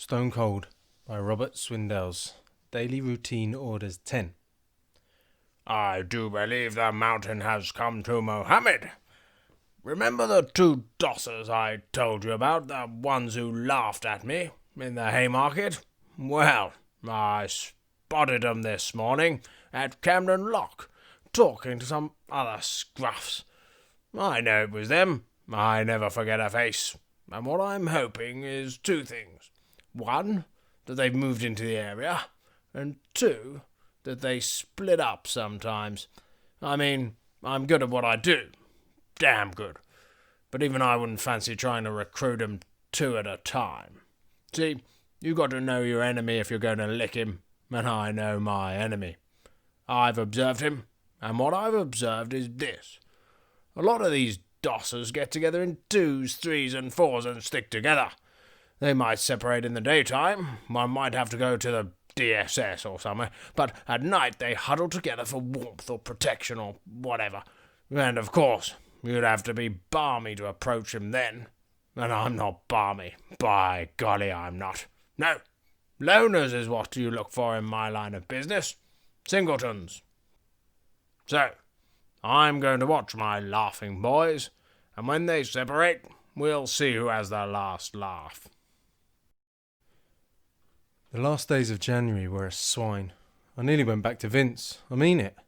Stone Cold by Robert Swindells. Daily Routine Orders 10. I do believe the mountain has come to Mohammed. Remember the two dossers I told you about, the ones who laughed at me in the Haymarket? Well, I spotted them this morning at Camden Lock, talking to some other scruffs. I know it was them. I never forget a face. And what I'm hoping is two things. One, that they've moved into the area, and two, that they split up sometimes. I mean, I'm good at what I do. Damn good. But even I wouldn't fancy trying to recruit 'em two at a time. See, you got to know your enemy if you're going to lick him, and I know my enemy. I've observed him, and what I've observed is this. A lot of these dossers get together in 2s, 3s, and 4s and stick together. They might separate in the daytime, one might have to go to the DSS or somewhere, but at night they huddle together for warmth or protection or whatever. And of course, you'd have to be balmy to approach him then. And I'm not balmy. By golly, I'm not. No, loners is what you look for in my line of business. Singletons. So, I'm going to watch my laughing boys, and when they separate, we'll see who has the last laugh. The last days of January were a swine. I nearly went back to Vince. I mean it. It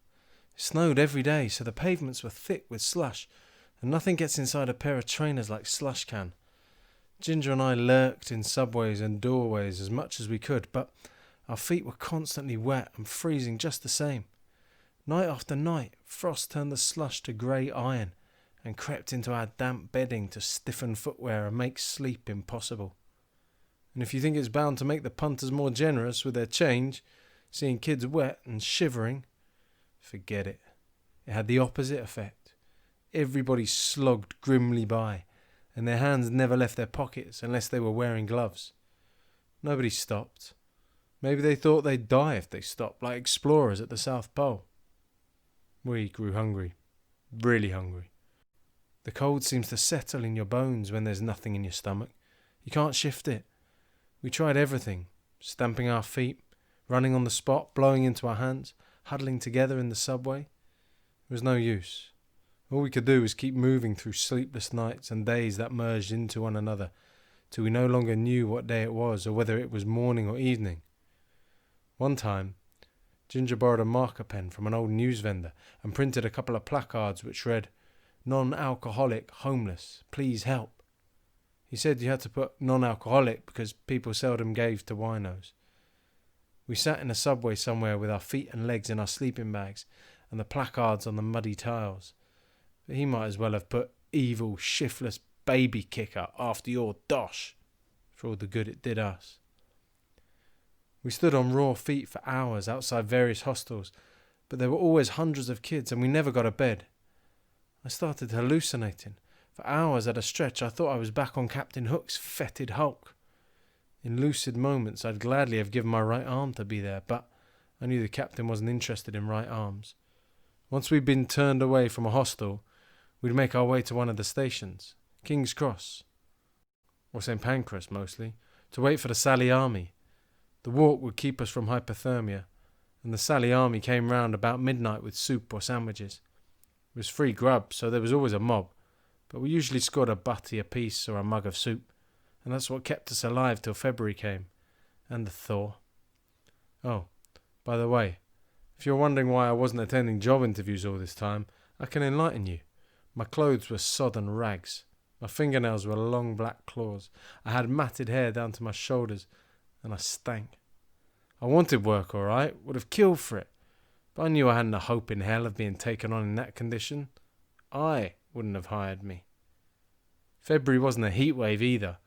snowed every day, so the pavements were thick with slush, and nothing gets inside a pair of trainers like slush can. Ginger and I lurked in subways and doorways as much as we could, but our feet were constantly wet and freezing just the same. Night after night, frost turned the slush to grey iron and crept into our damp bedding to stiffen footwear and make sleep impossible. And if you think it's bound to make the punters more generous with their change, seeing kids wet and shivering, forget it. It had the opposite effect. Everybody slogged grimly by, and their hands never left their pockets unless they were wearing gloves. Nobody stopped. Maybe they thought they'd die if they stopped, like explorers at the South Pole. We grew hungry. Really hungry. The cold seems to settle in your bones when there's nothing in your stomach. You can't shift it. We tried everything, stamping our feet, running on the spot, blowing into our hands, huddling together in the subway. It was no use. All we could do was keep moving through sleepless nights and days that merged into one another, till we no longer knew what day it was or whether it was morning or evening. One time, Ginger borrowed a marker pen from an old news vendor and printed a couple of placards which read, "Non-alcoholic, homeless, please help." He said you had to put non-alcoholic because people seldom gave to winos. We sat in a subway somewhere with our feet and legs in our sleeping bags and the placards on the muddy tiles. But he might as well have put evil, shiftless baby kicker after your dosh, for all the good it did us. We stood on raw feet for hours outside various hostels, but there were always hundreds of kids and we never got a bed. I started hallucinating. For hours at a stretch I thought I was back on Captain Hook's fetid hulk. In lucid moments I'd gladly have given my right arm to be there, but I knew the captain wasn't interested in right arms. Once we'd been turned away from a hostel, we'd make our way to one of the stations, King's Cross, or St. Pancras mostly, to wait for the Sally Army. The walk would keep us from hypothermia, and the Sally Army came round about midnight with soup or sandwiches. It was free grub, so there was always a mob, but we usually scored a butty apiece or a mug of soup, and that's what kept us alive till February came, and the thaw. Oh, by the way, if you're wondering why I wasn't attending job interviews all this time, I can enlighten you. My clothes were sodden rags. My fingernails were long black claws. I had matted hair down to my shoulders, and I stank. I wanted work, all right, would have killed for it, but I knew I hadn't a hope in hell of being taken on in that condition. I wouldn't have hired me. February wasn't a heat wave either,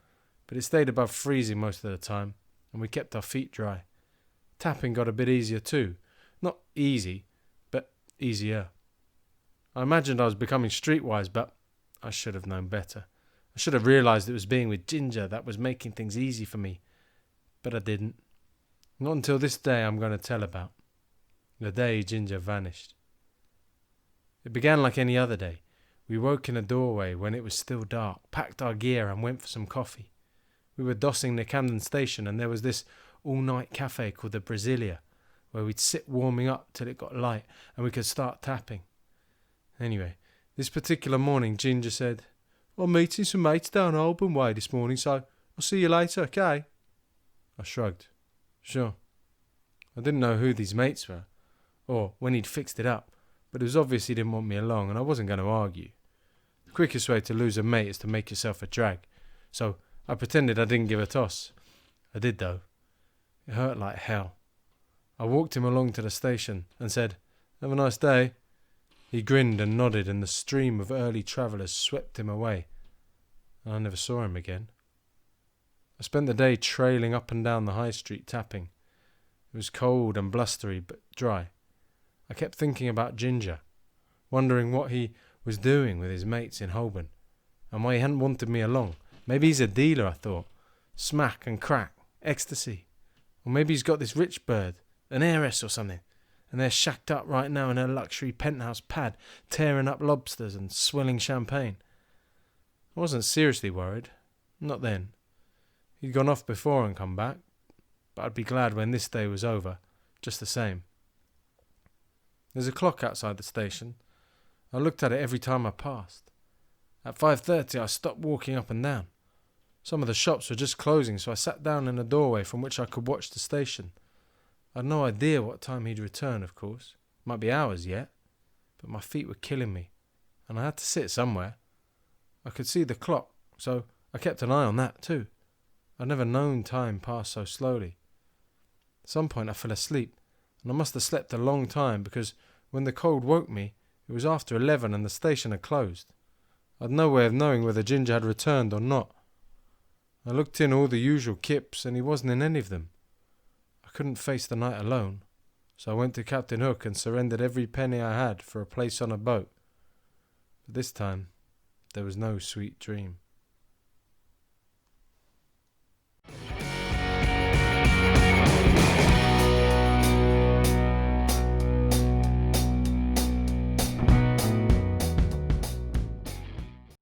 but it stayed above freezing most of the time, and we kept our feet dry. Tapping got a bit easier too. Not easy, but easier. I imagined I was becoming streetwise, but I should have known better. I should have realised it was being with Ginger that was making things easy for me, but I didn't. Not until this day I'm going to tell about. The day Ginger vanished. It began like any other day. We woke in a doorway when it was still dark, packed our gear and went for some coffee. We were dossing near Camden Station, and there was this all-night cafe called the Brasilia, where we'd sit warming up till it got light and we could start tapping. Anyway, this particular morning Ginger said, "I'm meeting some mates down Holborn Way this morning, so I'll see you later, okay?" I shrugged. Sure. I didn't know who these mates were, or when he'd fixed it up, but it was obvious he didn't want me along, and I wasn't going to argue. The quickest way to lose a mate is to make yourself a drag, so I pretended I didn't give a toss. I did, though. It hurt like hell. I walked him along to the station and said, "Have a nice day." He grinned and nodded, and the stream of early travellers swept him away, and I never saw him again. I spent the day trailing up and down the high street tapping. It was cold and blustery, but dry. I kept thinking about Ginger, wondering what he was doing with his mates in Holborn, and why he hadn't wanted me along. Maybe he's a dealer, I thought. Smack and crack, ecstasy. Or maybe he's got this rich bird, an heiress or something, and they're shacked up right now in her luxury penthouse pad, tearing up lobsters and swilling champagne. I wasn't seriously worried. Not then. He'd gone off before and come back, but I'd be glad when this day was over, just the same. There's a clock outside the station. I looked at it every time I passed. At 5:30 I stopped walking up and down. Some of the shops were just closing, so I sat down in a doorway from which I could watch the station. I had no idea what time he'd return, of course. Might be hours yet. But my feet were killing me, and I had to sit somewhere. I could see the clock, so I kept an eye on that too. I'd never known time pass so slowly. At some point I fell asleep, and I must have slept a long time, because when the cold woke me, it was after 11 and the station had closed. I'd no way of knowing whether Ginger had returned or not. I looked in all the usual kips, and he wasn't in any of them. I couldn't face the night alone, so I went to Captain Hook and surrendered every penny I had for a place on a boat. But this time, there was no sweet dream.